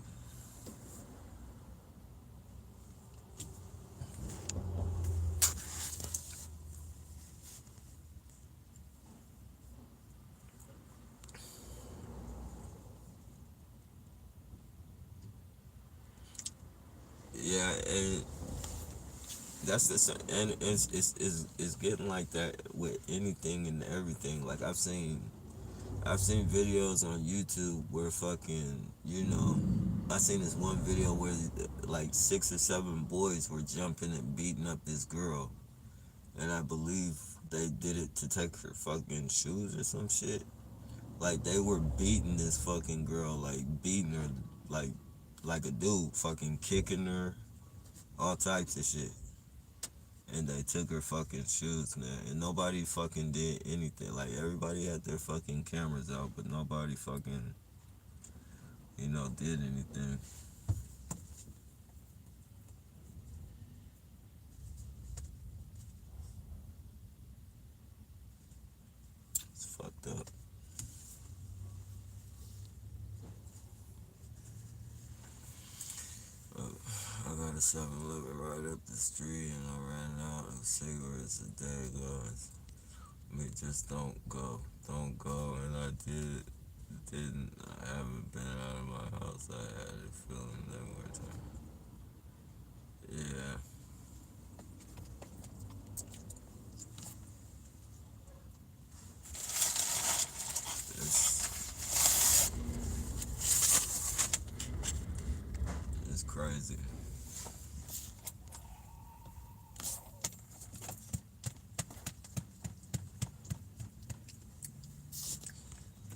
Yeah, and and it's getting like that with anything and everything. Like I've seen videos on YouTube where fucking, I seen this one video where like 6 or 7 boys were jumping and beating up this girl, and I believe they did it to take her fucking shoes or some shit. Like they were beating this fucking girl, like beating her, like like a dude, fucking kicking her, all types of shit. and they took her fucking shoes, man. And nobody fucking did anything. Like everybody had their fucking cameras out, but nobody fucking, did anything. It's fucked up. I got a 7-Eleven right up the street, and I ran out of cigarettes a day ago. Me, just don't go. Don't go. And I didn't. I haven't been out of my house. I had a feeling that one time. Yeah. It's, it's crazy.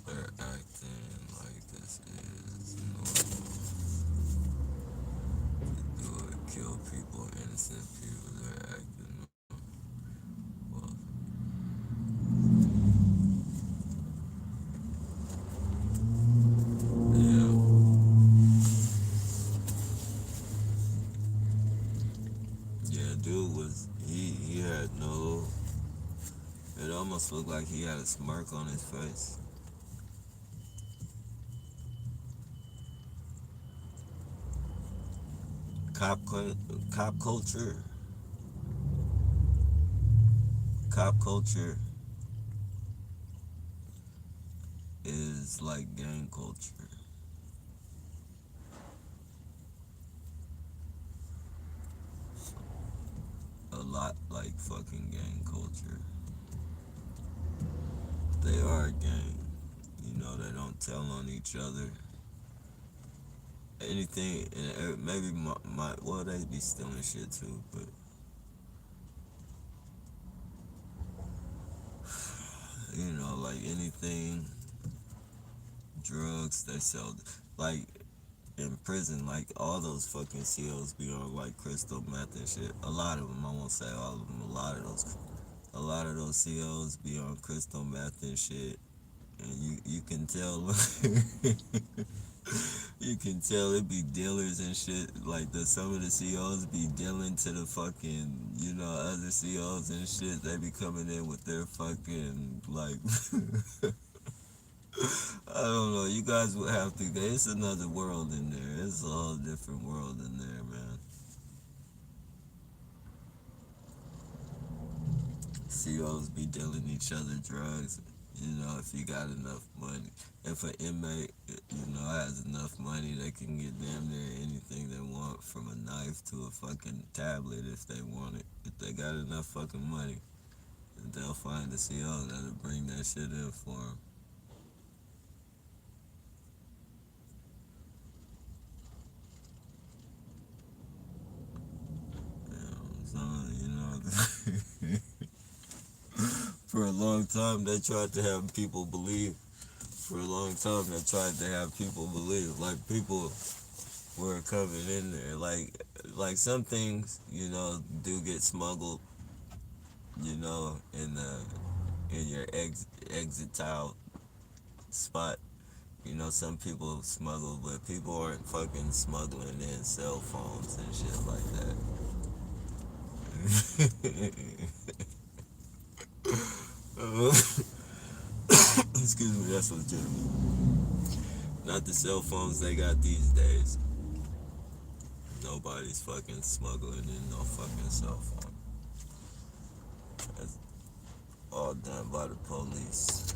They're acting like this is normal. Do it, kill people, innocent people. They're acting well. Yeah. Yeah, dude was he had no. It almost looked like he had a smirk on his face. Cop cop culture, cop culture is like gang culture. A lot like fucking gang culture. They are a gang. They don't tell on each other. Anything, and maybe well, they be stealing shit too, but like anything, drugs, they sell. Like in prison, like all those fucking COs be on like crystal meth and shit. A lot of them, I won't say all of them. A lot of those COs be on crystal meth and shit, and you can tell. You can tell it be dealers and shit. Like some of the COs be dealing to the fucking other COs and shit. They be coming in with their fucking like I don't know. You guys would have to. It's another world in there. It's a whole different world in there, man. COs be dealing each other drugs. If you got enough money. If an inmate, has enough money, they can get damn near anything they want, from a knife to a fucking tablet if they want it. If they got enough fucking money, they'll find a CO that'll bring that shit in for them. So, for a long time, they tried to have people believe. For a long time, they tried to have people believe. Like, people were coming in there. Like some things, do get smuggled, in your exit out spot. Some people smuggle, but people aren't fucking smuggling in cell phones and shit like that. Excuse me, that's legitimate. Not the cell phones they got these days. Nobody's fucking smuggling in no fucking cell phone. That's all done by the police.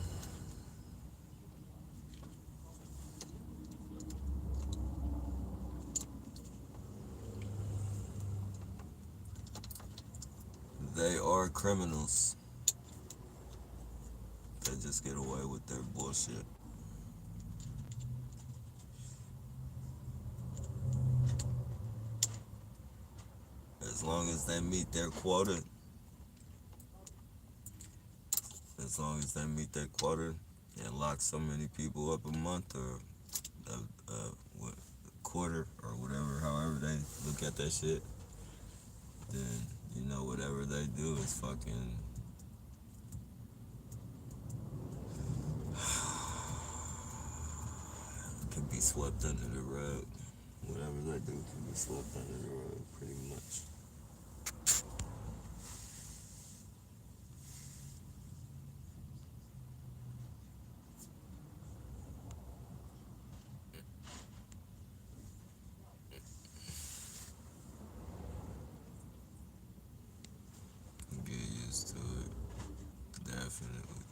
They are criminals. They just get away with their bullshit. As long as they meet their quota, as long as they meet their quota and lock so many people up a month, or a quarter, or whatever, however they look at that shit, then You know, whatever they do is fucking. Can be swept under the rug. Whatever they do can be swept under the rug, pretty much. Get used to it. Definitely.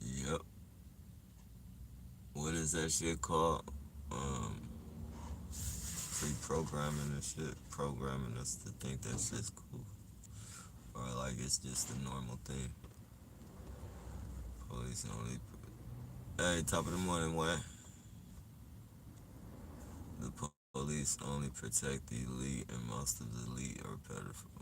Yep. What is that shit called? Um, Pre-programming and shit. Programming us to think that shit's cool. Or like it's just a normal thing. Police only. Hey, top of the morning, what? The police only protect the elite, and most of the elite are pedophiles.